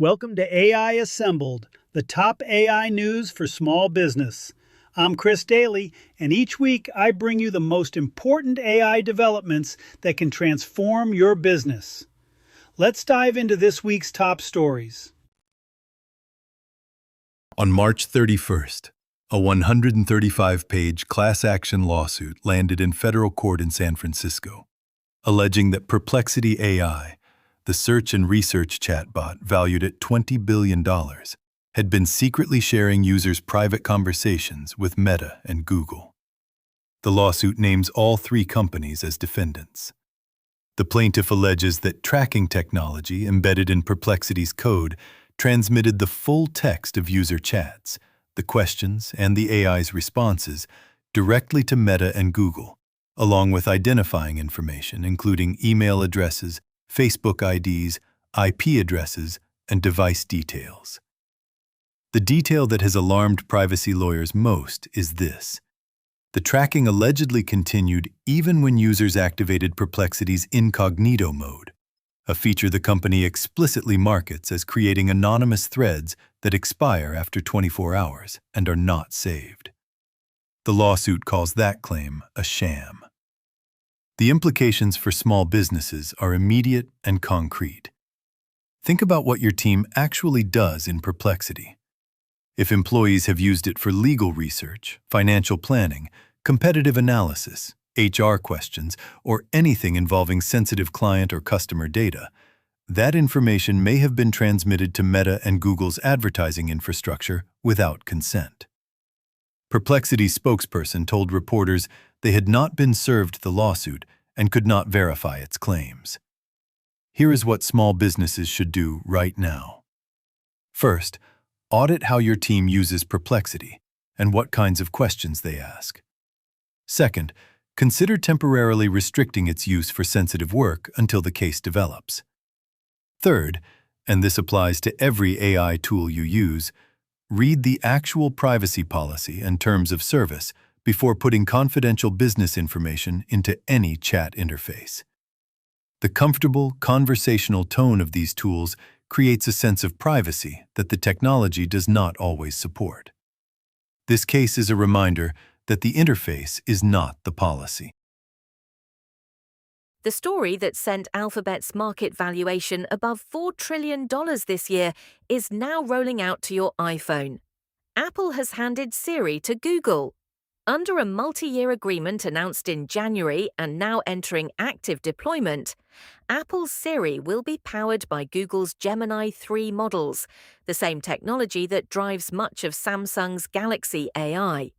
Welcome to AI Assembled, the top AI news for small business. I'm Chris Doelle, and each week I bring you the most important AI developments that can transform your business. Let's dive into this week's top stories. On March 31st, a 135-page class action lawsuit landed in federal court in San Francisco, alleging that Perplexity AI, the search and research chatbot valued at $20 billion, had been secretly sharing users' private conversations with Meta and Google. The lawsuit names all three companies as defendants. The plaintiff alleges that tracking technology embedded in Perplexity's code transmitted the full text of user chats, the questions, and the AI's responses directly to Meta and Google, along with identifying information including email addresses, Facebook IDs, IP addresses, and device details. The detail that has alarmed privacy lawyers most is this. The tracking allegedly continued even when users activated Perplexity's incognito mode, a feature the company explicitly markets as creating anonymous threads that expire after 24 hours and are not saved. The lawsuit calls that claim a sham. The implications for small businesses are immediate and concrete. Think about what your team actually does in Perplexity. If employees have used it for legal research, financial planning, competitive analysis, HR questions, or anything involving sensitive client or customer data, that information may have been transmitted to Meta and Google's advertising infrastructure without consent. Perplexity's spokesperson told reporters they had not been served the lawsuit and could not verify its claims. Here is what small businesses should do right now. First, audit how your team uses Perplexity and what kinds of questions they ask. Second, consider temporarily restricting its use for sensitive work until the case develops. Third, and this applies to every AI tool you use, read the actual privacy policy and terms of service before putting confidential business information into any chat interface. The comfortable, conversational tone of these tools creates a sense of privacy that the technology does not always support. This case is a reminder that the interface is not the policy. The story that sent Alphabet's market valuation above $4 trillion this year is now rolling out to your iPhone. Apple has handed Siri to Google. Under a multi-year agreement announced in January and now entering active deployment, Apple's Siri will be powered by Google's Gemini 3 models, the same technology that drives much of Samsung's Galaxy AI.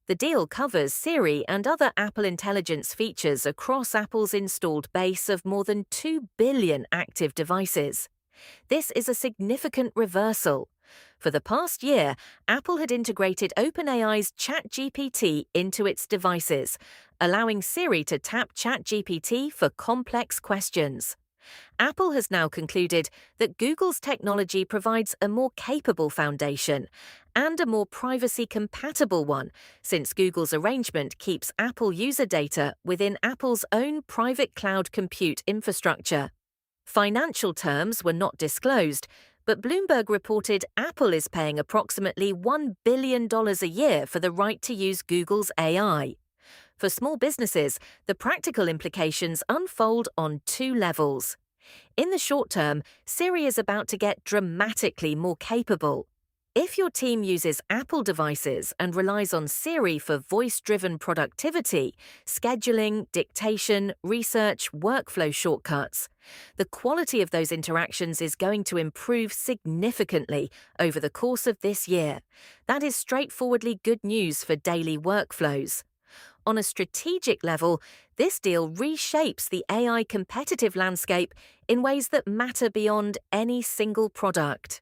The deal covers Siri and other Apple Intelligence features across Apple's installed base of more than 2 billion active devices. This is a significant reversal. For the past year, Apple had integrated OpenAI's ChatGPT into its devices, allowing Siri to tap ChatGPT for complex questions. Apple has now concluded that Google's technology provides a more capable foundation and a more privacy-compatible one, since Google's arrangement keeps Apple user data within Apple's own private cloud compute infrastructure. Financial terms were not disclosed, but Bloomberg reported Apple is paying approximately $1 billion a year for the right to use Google's AI. For small businesses, the practical implications unfold on two levels. In the short term, Siri is about to get dramatically more capable. If your team uses Apple devices and relies on Siri for voice-driven productivity, scheduling, dictation, research, workflow shortcuts, the quality of those interactions is going to improve significantly over the course of this year. That is straightforwardly good news for daily workflows. On a strategic level, this deal reshapes the AI competitive landscape in ways that matter beyond any single product.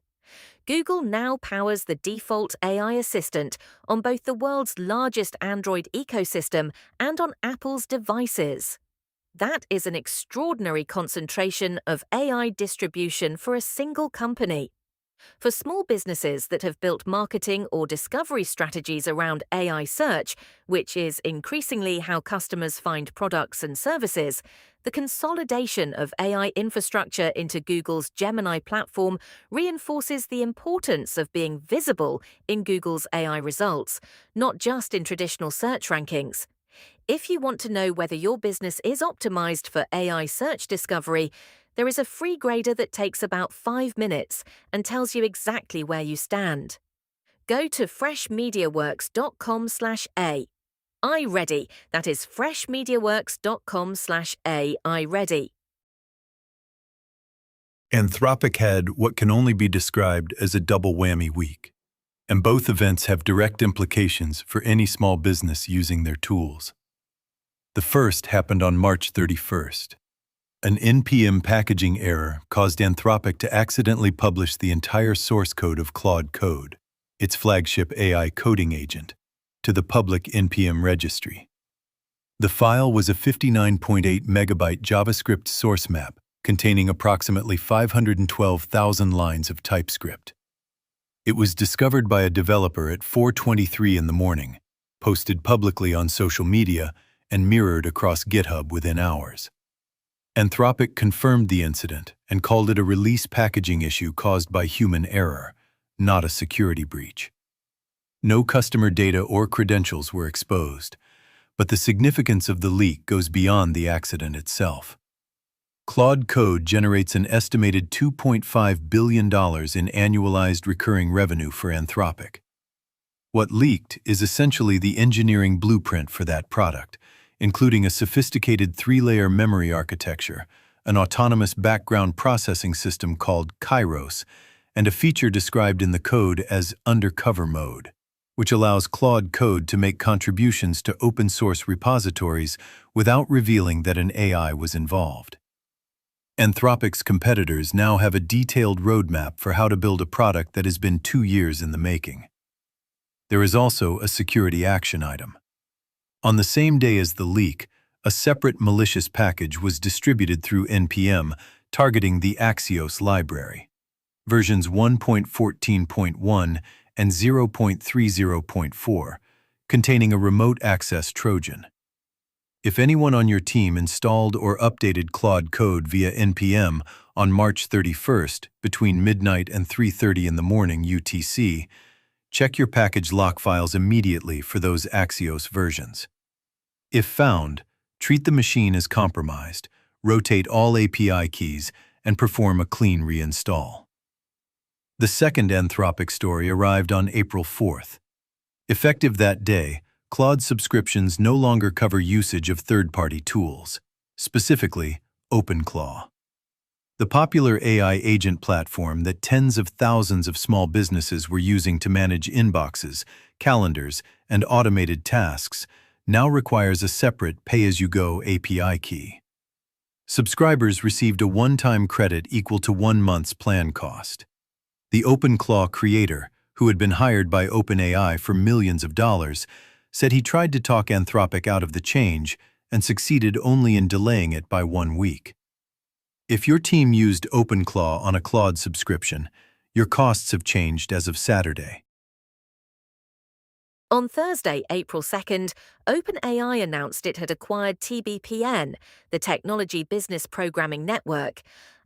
Google now powers the default AI assistant on both the world's largest Android ecosystem and on Apple's devices. That is an extraordinary concentration of AI distribution for a single company. For small businesses that have built marketing or discovery strategies around AI search, which is increasingly how customers find products and services, the consolidation of AI infrastructure into Google's Gemini platform reinforces the importance of being visible in Google's AI results, not just in traditional search rankings. If you want to know whether your business is optimized for AI search discovery, there is a free grader that takes about 5 minutes and tells you exactly where you stand. Go to freshmediaworks.com/A. iReady. That is freshmediaworks.com/A. iReady. Anthropic had what can only be described as a double whammy week, and both events have direct implications for any small business using their tools. The first happened on March 31st. An NPM packaging error caused Anthropic to accidentally publish the entire source code of Claude Code, its flagship AI coding agent, to the public NPM registry. The file was a 59.8 megabyte JavaScript source map containing approximately 512,000 lines of TypeScript. It was discovered by a developer at 4:23 in the morning, posted publicly on social media, and mirrored across GitHub within hours. Anthropic confirmed the incident and called it a release packaging issue caused by human error, not a security breach. No customer data or credentials were exposed, but the significance of the leak goes beyond the accident itself. Claude Code generates an estimated $2.5 billion in annualized recurring revenue for Anthropic. What leaked is essentially the engineering blueprint for that product, including a sophisticated 3-layer memory architecture, an autonomous background processing system called Kairos, and a feature described in the code as undercover mode, which allows Claude Code to make contributions to open-source repositories without revealing that an AI was involved. Anthropic's competitors now have a detailed roadmap for how to build a product that has been 2 years in the making. There is also a security action item. On the same day as the leak, a separate malicious package was distributed through NPM targeting the Axios library, versions 1.14.1 and 0.30.4, containing a remote access Trojan. If anyone on your team installed or updated Claude Code via NPM on March 31st between midnight and 3:30 in the morning UTC, check your package lock files immediately for those Axios versions. If found, treat the machine as compromised, rotate all API keys, and perform a clean reinstall. The second Anthropic story arrived on April 4th. Effective that day, Claude subscriptions no longer cover usage of third-party tools, specifically OpenClaw. The popular AI agent platform that tens of thousands of small businesses were using to manage inboxes, calendars, and automated tasks now requires a separate pay-as-you-go API key. Subscribers received a one-time credit equal to 1 month's plan cost. The OpenClaw creator, who had been hired by OpenAI for millions of dollars, said he tried to talk Anthropic out of the change and succeeded only in delaying it by 1 week. If your team used OpenClaw on a Claude subscription, your costs have changed as of Saturday. On Thursday, April 2nd, OpenAI announced it had acquired TBPN, the Technology Business Programming Network,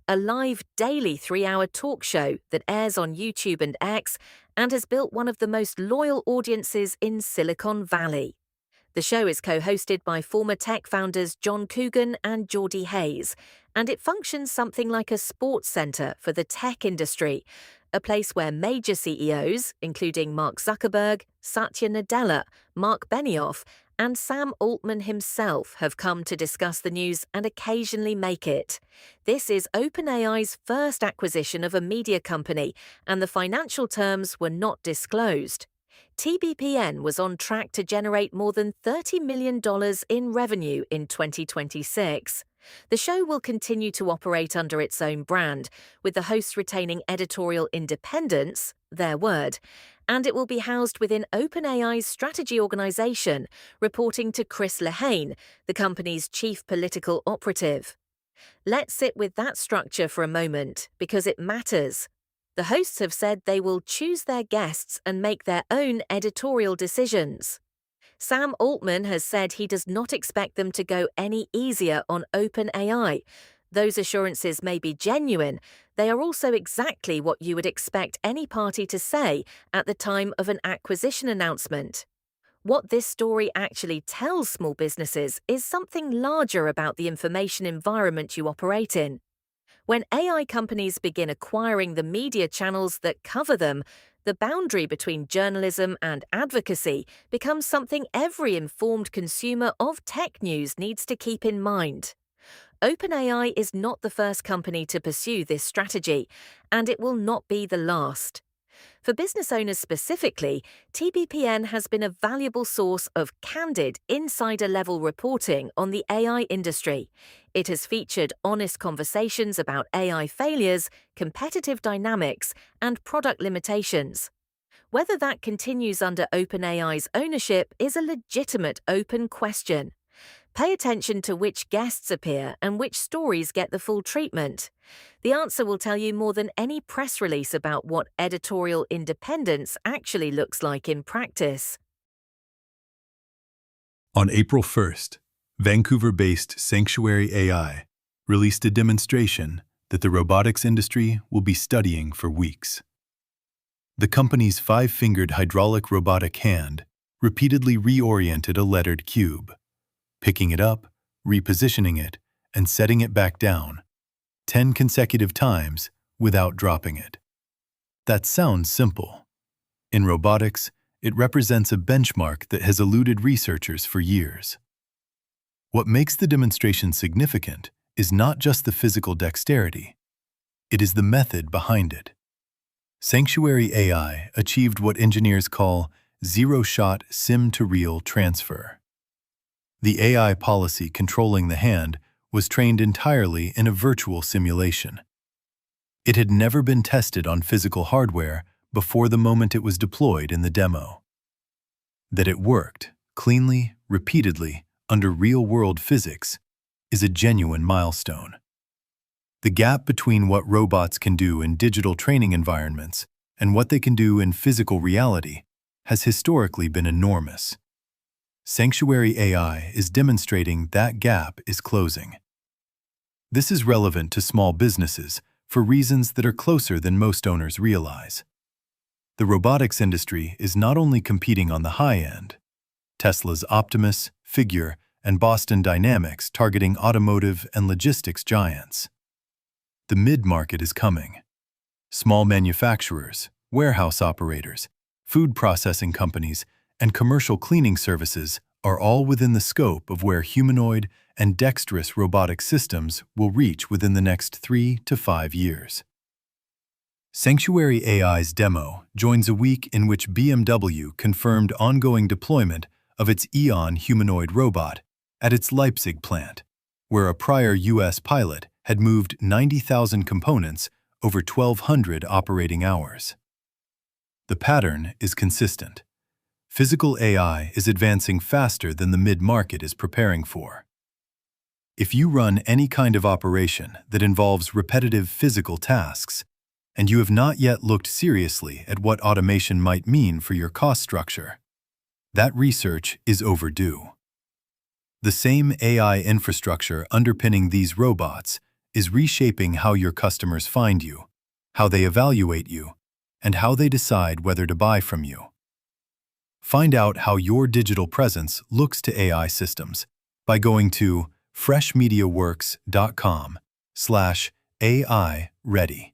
a live daily 3-hour talk show that airs on YouTube and X and has built one of the most loyal audiences in Silicon Valley. The show is co-hosted by former tech founders John Coogan and Geordie Hayes, and it functions something like a sports center for the tech industry, a place where major CEOs, including Mark Zuckerberg, Satya Nadella, Mark Benioff, and Sam Altman himself have come to discuss the news and occasionally make it. This is OpenAI's first acquisition of a media company, and the financial terms were not disclosed. TBPN was on track to generate more than $30 million in revenue in 2026. The show will continue to operate under its own brand, with the hosts retaining editorial independence, their word, and it will be housed within OpenAI's strategy organization, reporting to Chris Lehane, the company's chief political operative. Let's sit with that structure for a moment, because it matters. The hosts have said they will choose their guests and make their own editorial decisions. Sam Altman has said he does not expect them to go any easier on OpenAI. Those assurances may be genuine, they are also exactly what you would expect any party to say at the time of an acquisition announcement. What this story actually tells small businesses is something larger about the information environment you operate in. When AI companies begin acquiring the media channels that cover them, the boundary between journalism and advocacy becomes something every informed consumer of tech news needs to keep in mind. OpenAI is not the first company to pursue this strategy, and it will not be the last. For business owners specifically, TBPN has been a valuable source of candid, insider-level reporting on the AI industry. It has featured honest conversations about AI failures, competitive dynamics, and product limitations. Whether that continues under OpenAI's ownership is a legitimate open question. Pay attention to which guests appear and which stories get the full treatment. The answer will tell you more than any press release about what editorial independence actually looks like in practice. On April 1st, Vancouver-based Sanctuary AI released a demonstration that the robotics industry will be studying for weeks. The company's 5-fingered hydraulic robotic hand repeatedly reoriented a lettered cube, picking it up, repositioning it, and setting it back down 10 consecutive times without dropping it. That sounds simple. In robotics, it represents a benchmark that has eluded researchers for years. What makes the demonstration significant is not just the physical dexterity. It is the method behind it. Sanctuary AI achieved what engineers call zero-shot sim-to-real transfer. The AI policy controlling the hand was trained entirely in a virtual simulation. It had never been tested on physical hardware before the moment it was deployed in the demo. That it worked, cleanly, repeatedly, under real-world physics, is a genuine milestone. The gap between what robots can do in digital training environments and what they can do in physical reality has historically been enormous. Sanctuary AI is demonstrating that gap is closing. This is relevant to small businesses for reasons that are closer than most owners realize. The robotics industry is not only competing on the high end. Tesla's Optimus, Figure, and Boston Dynamics targeting automotive and logistics giants. The mid-market is coming. Small manufacturers, warehouse operators, food processing companies, and commercial cleaning services are all within the scope of where humanoid and dexterous robotic systems will reach within the next 3 to 5 years. Sanctuary AI's demo joins a week in which BMW confirmed ongoing deployment of its Eon humanoid robot at its Leipzig plant, where a prior U.S. pilot had moved 90,000 components over 1,200 operating hours. The pattern is consistent. Physical AI is advancing faster than the mid-market is preparing for. If you run any kind of operation that involves repetitive physical tasks, and you have not yet looked seriously at what automation might mean for your cost structure, that research is overdue. The same AI infrastructure underpinning these robots is reshaping how your customers find you, how they evaluate you, and how they decide whether to buy from you. Find out how your digital presence looks to AI systems by going to freshmediaworks.com/AI ready.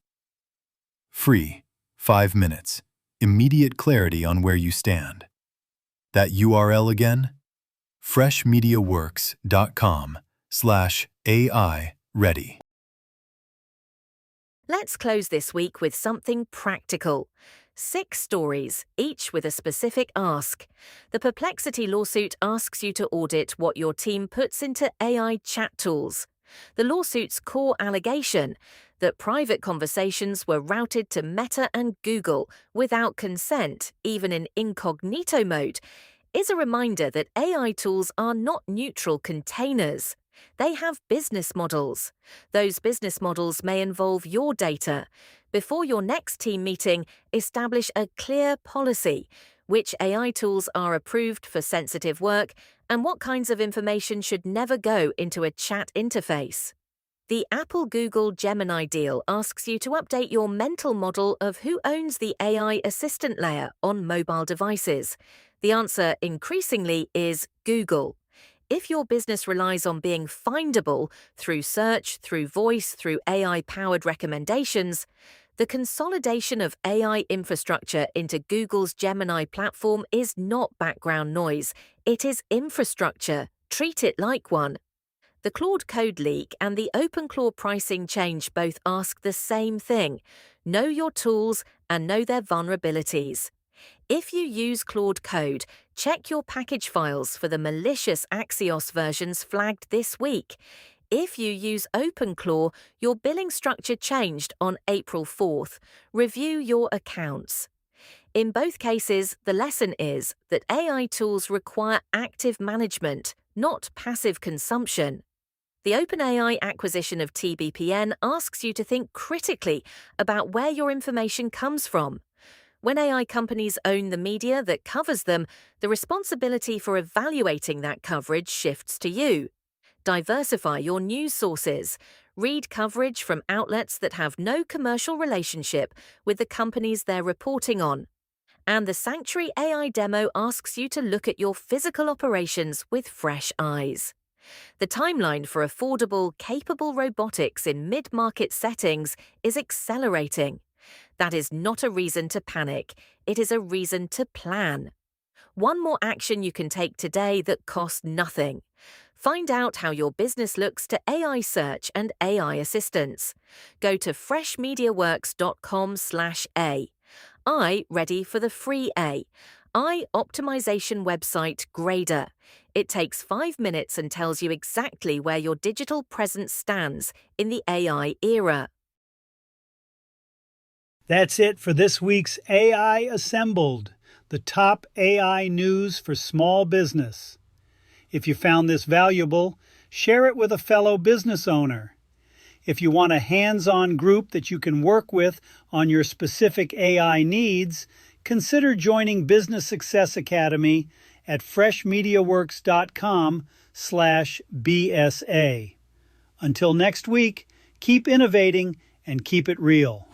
Free, 5 minutes, immediate clarity on where you stand. That URL again? freshmediaworks.com/AI ready. Let's close this week with something practical. 6 stories, each with a specific ask. The Perplexity lawsuit asks you to audit what your team puts into AI chat tools. The lawsuit's core allegation, that private conversations were routed to Meta and Google without consent, even in incognito mode, is a reminder that AI tools are not neutral containers. They have business models. Those business models may involve your data. Before your next team meeting, establish a clear policy: which AI tools are approved for sensitive work and what kinds of information should never go into a chat interface. The Apple-Google Gemini deal asks you to update your mental model of who owns the AI assistant layer on mobile devices. The answer increasingly is Google. If your business relies on being findable through search, through voice, through AI-powered recommendations, the consolidation of AI infrastructure into Google's Gemini platform is not background noise. It is infrastructure. Treat it like one. The Claude code leak and the OpenClaw pricing change both ask the same thing: know your tools and know their vulnerabilities. If you use Claude Code, check your package files for the malicious Axios versions flagged this week. If you use OpenClaw, your billing structure changed on April 4th. Review your accounts. In both cases, the lesson is that AI tools require active management, not passive consumption. The OpenAI acquisition of TBPN asks you to think critically about where your information comes from. When AI companies own the media that covers them, the responsibility for evaluating that coverage shifts to you. Diversify your news sources. Read coverage from outlets that have no commercial relationship with the companies they're reporting on. And the Sanctuary AI demo asks you to look at your physical operations with fresh eyes. The timeline for affordable, capable robotics in mid-market settings is accelerating. That is not a reason to panic. It is a reason to plan. One more action you can take today that costs nothing. Find out how your business looks to AI search and AI assistance. Go to freshmediaworks.com/A. Ready for the free optimization website Grader. It takes 5 minutes and tells you exactly where your digital presence stands in the AI era. That's it for this week's AI Assembled, the top AI news for small business. If you found this valuable, share it with a fellow business owner. If you want a hands-on group that you can work with on your specific AI needs, consider joining Business Success Academy at freshmediaworks.com/BSA. Until next week, keep innovating and keep it real.